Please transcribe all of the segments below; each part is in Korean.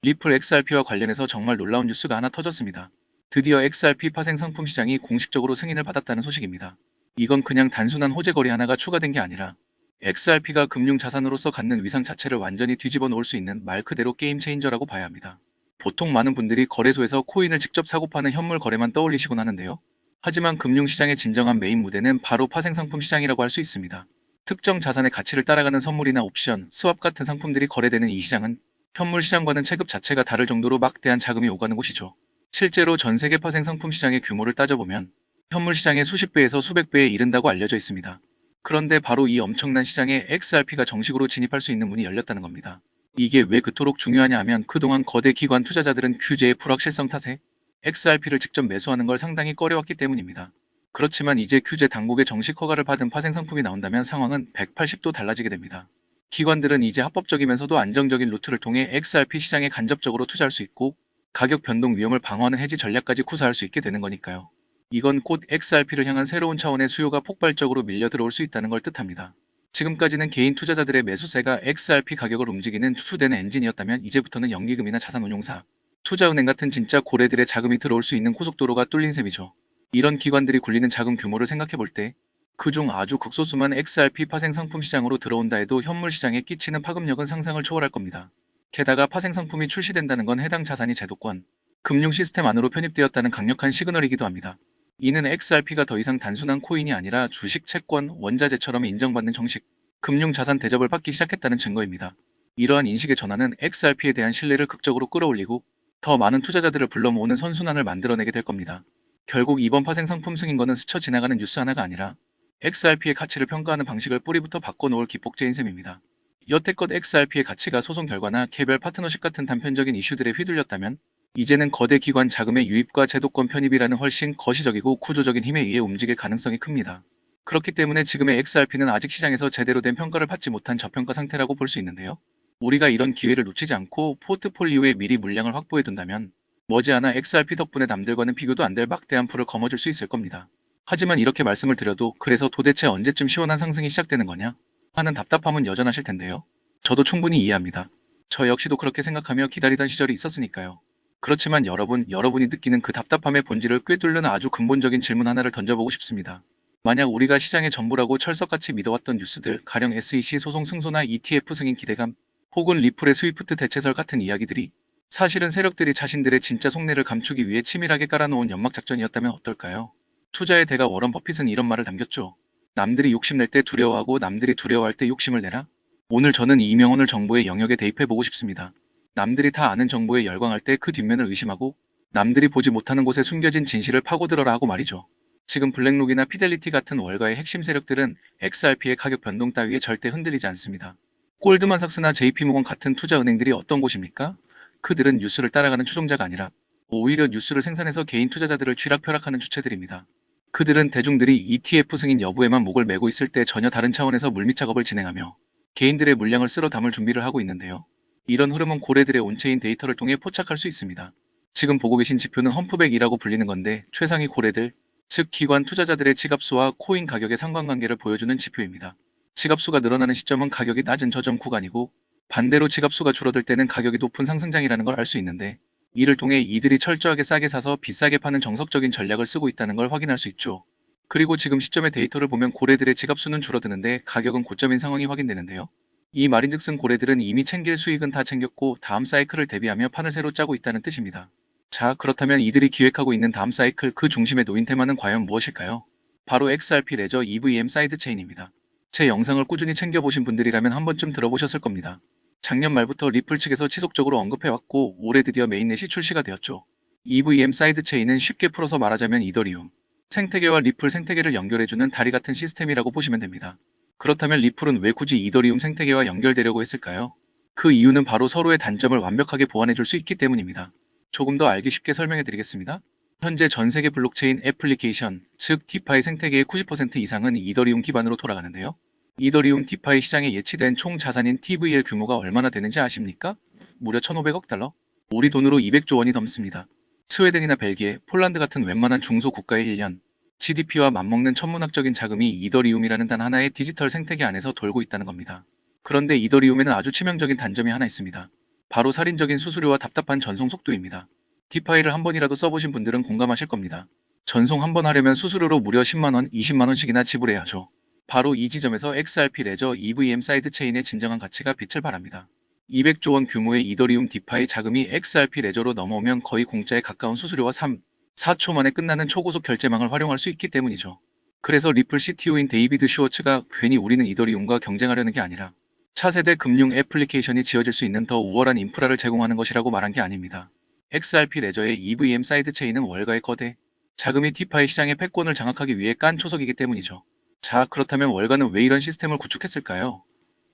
리플 XRP와 관련해서 정말 놀라운 뉴스가 하나 터졌습니다. 드디어 XRP 파생 상품 시장이 공식적으로 승인을 받았다는 소식입니다. 이건 그냥 단순한 호재 거래 하나가 추가된 게 아니라 XRP가 금융 자산으로서 갖는 위상 자체를 완전히 뒤집어 놓을 수 있는 말 그대로 게임 체인저라고 봐야 합니다. 보통 많은 분들이 거래소에서 코인을 직접 사고 파는 현물 거래만 떠올리시곤 하는데요. 하지만 금융시장의 진정한 메인 무대는 바로 파생상품 시장이라고 할 수 있습니다. 특정 자산의 가치를 따라가는 선물이나 옵션, 스왑 같은 상품들이 거래되는 이 시장은 현물 시장과는 체급 자체가 다를 정도로 막대한 자금이 오가는 곳이죠. 실제로 전 세계 파생상품 시장의 규모를 따져보면 현물 시장의 수십 배에서 수백 배에 이른다고 알려져 있습니다. 그런데 바로 이 엄청난 시장에 XRP가 정식으로 진입할 수 있는 문이 열렸다는 겁니다. 이게 왜 그토록 중요하냐 하면 그동안 거대 기관 투자자들은 규제의 불확실성 탓에 XRP를 직접 매수하는 걸 상당히 꺼려왔기 때문입니다. 그렇지만 이제 규제 당국의 정식 허가를 받은 파생 상품이 나온다면 상황은 180도 달라지게 됩니다. 기관들은 이제 합법적이면서도 안정적인 루트를 통해 XRP 시장에 간접적으로 투자할 수 있고 가격 변동 위험을 방어하는 해지 전략까지 구사할 수 있게 되는 거니까요. 이건 곧 XRP를 향한 새로운 차원의 수요가 폭발적으로 밀려 들어올 수 있다는 걸 뜻합니다. 지금까지는 개인 투자자들의 매수세가 XRP 가격을 움직이는 추수되는 엔진이었다면 이제부터는 연기금이나 자산운용사, 투자은행 같은 진짜 고래들의 자금이 들어올 수 있는 고속도로가 뚫린 셈이죠. 이런 기관들이 굴리는 자금 규모를 생각해 볼 때 그중 아주 극소수만 XRP 파생 상품 시장으로 들어온다 해도 현물 시장에 끼치는 파급력은 상상을 초월할 겁니다. 게다가 파생 상품이 출시된다는 건 해당 자산이 제도권, 금융 시스템 안으로 편입되었다는 강력한 시그널이기도 합니다. 이는 XRP가 더 이상 단순한 코인이 아니라 주식, 채권, 원자재처럼 인정받는 정식, 금융 자산 대접을 받기 시작했다는 증거입니다. 이러한 인식의 전환은 XRP에 대한 신뢰를 극적으로 끌어올리고 더 많은 투자자들을 불러 모으는 선순환을 만들어내게 될 겁니다. 결국 이번 파생 상품 승인권은 스쳐 지나가는 뉴스 하나가 아니라 XRP의 가치를 평가하는 방식을 뿌리부터 바꿔놓을 기폭제인 셈입니다. 여태껏 XRP의 가치가 소송 결과나 개별 파트너십 같은 단편적인 이슈들에 휘둘렸다면 이제는 거대 기관 자금의 유입과 제도권 편입이라는 훨씬 거시적이고 구조적인 힘에 의해 움직일 가능성이 큽니다. 그렇기 때문에 지금의 XRP는 아직 시장에서 제대로 된 평가를 받지 못한 저평가 상태라고 볼 수 있는데요. 우리가 이런 기회를 놓치지 않고 포트폴리오에 미리 물량을 확보해 둔다면 머지않아 XRP 덕분에 남들과는 비교도 안 될 막대한 풀을 거머쥘 수 있을 겁니다. 하지만 이렇게 말씀을 드려도 그래서 도대체 언제쯤 시원한 상승이 시작되는 거냐 하는 답답함은 여전하실 텐데요. 저도 충분히 이해합니다. 저 역시도 그렇게 생각하며 기다리던 시절이 있었으니까요. 그렇지만 여러분이 느끼는 그 답답함의 본질을 꿰뚫는 아주 근본적인 질문 하나를 던져보고 싶습니다. 만약 우리가 시장의 전부라고 철석같이 믿어왔던 뉴스들, 가령 SEC 소송 승소나 ETF 승인 기대감, 혹은 리플의 스위프트 대체설 같은 이야기들이 사실은 세력들이 자신들의 진짜 속내를 감추기 위해 치밀하게 깔아놓은 연막 작전이었다면 어떨까요? 투자의 대가 워런 버핏은 이런 말을 남겼죠. 남들이 욕심낼 때 두려워하고 남들이 두려워할 때 욕심을 내라. 오늘 저는 이명헌을 정보의 영역에 대입해보고 싶습니다. 남들이 다 아는 정보에 열광할 때 그 뒷면을 의심하고 남들이 보지 못하는 곳에 숨겨진 진실을 파고들어라 하고 말이죠. 지금 블랙록이나 피델리티 같은 월가의 핵심 세력들은 XRP의 가격 변동 따위에 절대 흔들리지 않습니다. 골드만삭스나 JP모건 같은 투자은행들이 어떤 곳입니까? 그들은 뉴스를 따라가는 추종자가 아니라 오히려 뉴스를 생산해서 개인 투자자들을 쥐락펴락하는 주체들입니다. 그들은 대중들이 ETF 승인 여부에만 목을 메고 있을 때 전혀 다른 차원에서 물밑 작업을 진행하며 개인들의 물량을 쓸어 담을 준비를 하고 있는데요. 이런 흐름은 고래들의 온체인 데이터를 통해 포착할 수 있습니다. 지금 보고 계신 지표는 험프백이라고 불리는 건데 최상위 고래들, 즉 기관 투자자들의 지갑수와 코인 가격의 상관관계를 보여주는 지표입니다. 지갑수가 늘어나는 시점은 가격이 낮은 저점 구간이고 반대로 지갑수가 줄어들 때는 가격이 높은 상승장이라는 걸 알 수 있는데 이를 통해 이들이 철저하게 싸게 사서 비싸게 파는 정석적인 전략을 쓰고 있다는 걸 확인할 수 있죠. 그리고 지금 시점의 데이터를 보면 고래들의 지갑수는 줄어드는데 가격은 고점인 상황이 확인되는데요. 이 말인즉슨 고래들은 이미 챙길 수익은 다 챙겼고 다음 사이클을 대비하며 판을 새로 짜고 있다는 뜻입니다. 자, 그렇다면 이들이 기획하고 있는 다음 사이클 그 중심에 놓인 테마는 과연 무엇일까요? 바로 XRP 레저 EVM 사이드체인입니다. 제 영상을 꾸준히 챙겨보신 분들이라면 한 번쯤 들어보셨을 겁니다. 작년 말부터 리플 측에서 지속적으로 언급해왔고 올해 드디어 메인넷이 출시가 되었죠. EVM 사이드체인은 쉽게 풀어서 말하자면 이더리움 생태계와 리플 생태계를 연결해주는 다리 같은 시스템이라고 보시면 됩니다. 그렇다면 리플은 왜 굳이 이더리움 생태계와 연결되려고 했을까요? 그 이유는 바로 서로의 단점을 완벽하게 보완해줄 수 있기 때문입니다. 조금 더 알기 쉽게 설명해 드리겠습니다. 현재 전 세계 블록체인 애플리케이션, 즉 디파이 생태계의 90% 이상은 이더리움 기반으로 돌아가는데요. 이더리움 디파이 시장에 예치된 총 자산인 TVL 규모가 얼마나 되는지 아십니까? 무려 1,500억 달러? 우리 돈으로 200조 원이 넘습니다. 스웨덴이나 벨기에, 폴란드 같은 웬만한 중소 국가의 1년 GDP와 맞먹는 천문학적인 자금이 이더리움이라는 단 하나의 디지털 생태계 안에서 돌고 있다는 겁니다. 그런데 이더리움에는 아주 치명적인 단점이 하나 있습니다. 바로 살인적인 수수료와 답답한 전송 속도입니다. 디파이를 한 번이라도 써보신 분들은 공감하실 겁니다. 전송 한 번 하려면 수수료로 무려 10만원, 20만원씩이나 지불해야 하죠. 바로 이 지점에서 XRP 레저 EVM 사이드체인의 진정한 가치가 빛을 발합니다. 200조 원 규모의 이더리움 디파이 자금이 XRP 레저로 넘어오면 거의 공짜에 가까운 수수료와 3, 4초 만에 끝나는 초고속 결제망을 활용할 수 있기 때문이죠. 그래서 리플 CTO인 데이비드 슈워츠가 괜히 우리는 이더리움과 경쟁하려는 게 아니라 차세대 금융 애플리케이션이 지어질 수 있는 더 우월한 인프라를 제공하는 것이라고 말한 게 아닙니다. XRP 레저의 EVM 사이드체인은 월가의 거대 자금이 디파이 시장의 패권을 장악하기 위해 깐 초석이기 때문이죠. 자, 그렇다면 월가는 왜 이런 시스템을 구축했을까요?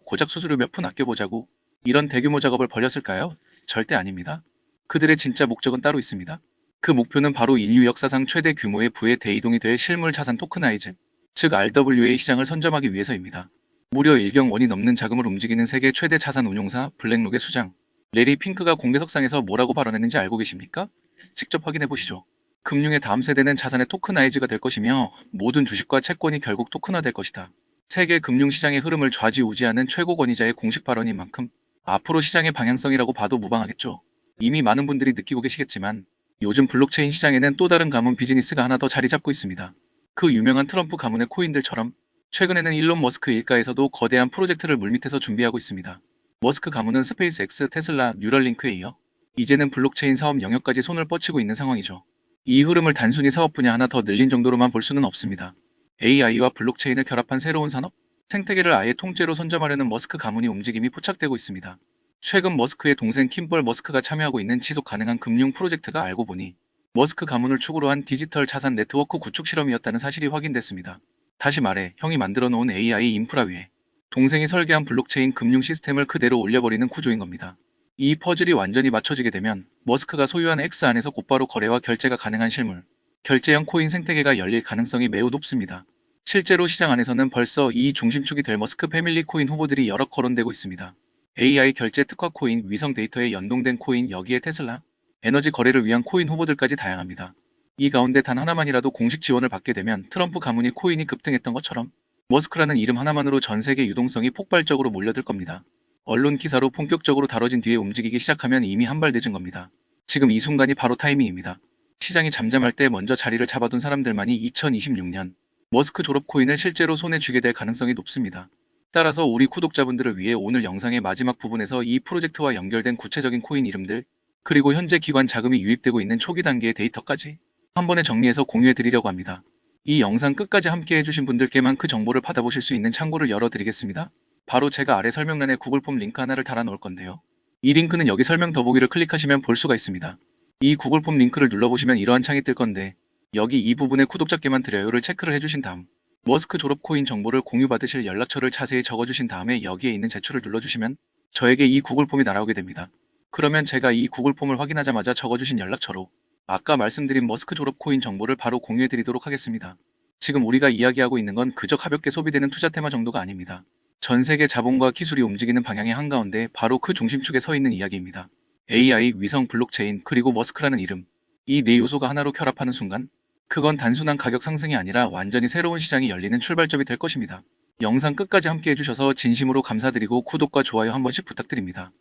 고작 수수료 몇 푼 아껴보자고 이런 대규모 작업을 벌였을까요? 절대 아닙니다. 그들의 진짜 목적은 따로 있습니다. 그 목표는 바로 인류 역사상 최대 규모의 부의 대이동이 될 실물 자산 토크나이즈, 즉 RWA 시장을 선점하기 위해서입니다. 무려 1경 원이 넘는 자금을 움직이는 세계 최대 자산 운용사 블랙록의 수장 레리 핑크가 공개석상에서 뭐라고 발언했는지 알고 계십니까? 직접 확인해 보시죠. 금융의 다음 세대는 자산의 토크나이즈가 될 것이며 모든 주식과 채권이 결국 토큰화될 것이다. 세계 금융시장의 흐름을 좌지우지하는 최고 권위자의 공식 발언인 만큼 앞으로 시장의 방향성이라고 봐도 무방하겠죠. 이미 많은 분들이 느끼고 계시겠지만 요즘 블록체인 시장에는 또 다른 가문 비즈니스가 하나 더 자리 잡고 있습니다. 그 유명한 트럼프 가문의 코인들처럼 최근에는 일론 머스크 일가에서도 거대한 프로젝트를 물밑에서 준비하고 있습니다. 머스크 가문은 스페이스X, 테슬라, 뉴럴링크에 이어 이제는 블록체인 사업 영역까지 손을 뻗치고 있는 상황이죠. 이 흐름을 단순히 사업 분야 하나 더 늘린 정도로만 볼 수는 없습니다. AI와 블록체인을 결합한 새로운 산업, 생태계를 아예 통째로 선점하려는 머스크 가문이 움직임이 포착되고 있습니다. 최근 머스크의 동생 킴벌 머스크가 참여하고 있는 지속 가능한 금융 프로젝트가 알고 보니 머스크 가문을 축으로 한 디지털 자산 네트워크 구축 실험이었다는 사실이 확인됐습니다. 다시 말해 형이 만들어 놓은 AI 인프라 위에 동생이 설계한 블록체인 금융 시스템을 그대로 올려버리는 구조인 겁니다. 이 퍼즐이 완전히 맞춰지게 되면 머스크가 소유한 X 안에서 곧바로 거래와 결제가 가능한 실물, 결제형 코인 생태계가 열릴 가능성이 매우 높습니다. 실제로 시장 안에서는 벌써 이 중심축이 될 머스크 패밀리 코인 후보들이 여러 거론되고 있습니다. AI 결제 특화 코인, 위성 데이터에 연동된 코인, 여기에 테슬라, 에너지 거래를 위한 코인 후보들까지 다양합니다. 이 가운데 단 하나만이라도 공식 지원을 받게 되면 트럼프 가문이 코인이 급등했던 것처럼 머스크라는 이름 하나만으로 전 세계 유동성이 폭발적으로 몰려들 겁니다. 언론 기사로 본격적으로 다뤄진 뒤에 움직이기 시작하면 이미 한 발 늦은 겁니다. 지금 이 순간이 바로 타이밍입니다. 시장이 잠잠할 때 먼저 자리를 잡아둔 사람들만이 2026년 머스크 졸업 코인을 실제로 손에 쥐게 될 가능성이 높습니다. 따라서 우리 구독자분들을 위해 오늘 영상의 마지막 부분에서 이 프로젝트와 연결된 구체적인 코인 이름들, 그리고 현재 기관 자금이 유입되고 있는 초기 단계의 데이터까지 한 번에 정리해서 공유해 드리려고 합니다. 이 영상 끝까지 함께 해주신 분들께만 그 정보를 받아보실 수 있는 창구를 열어드리겠습니다. 바로 제가 아래 설명란에 구글 폼 링크 하나를 달아 놓을 건데요. 이 링크는 여기 설명 더보기를 클릭하시면 볼 수가 있습니다. 이 구글 폼 링크를 눌러보시면 이러한 창이 뜰 건데 여기 이 부분에 구독자께만 드려요를 체크를 해주신 다음 머스크 졸업 코인 정보를 공유받으실 연락처를 자세히 적어주신 다음에 여기에 있는 제출을 눌러주시면 저에게 이 구글 폼이 날아오게 됩니다. 그러면 제가 이 구글 폼을 확인하자마자 적어주신 연락처로 아까 말씀드린 머스크 졸업 코인 정보를 바로 공유해드리도록 하겠습니다. 지금 우리가 이야기하고 있는 건 그저 가볍게 소비되는 투자 테마 정도가 아닙니다. 전 세계 자본과 기술이 움직이는 방향의 한가운데 바로 그 중심축에 서 있는 이야기입니다. AI, 위성, 블록체인, 그리고 머스크라는 이름. 이 네 요소가 하나로 결합하는 순간 그건 단순한 가격 상승이 아니라 완전히 새로운 시장이 열리는 출발점이 될 것입니다. 영상 끝까지 함께 해주셔서 진심으로 감사드리고 구독과 좋아요 한 번씩 부탁드립니다.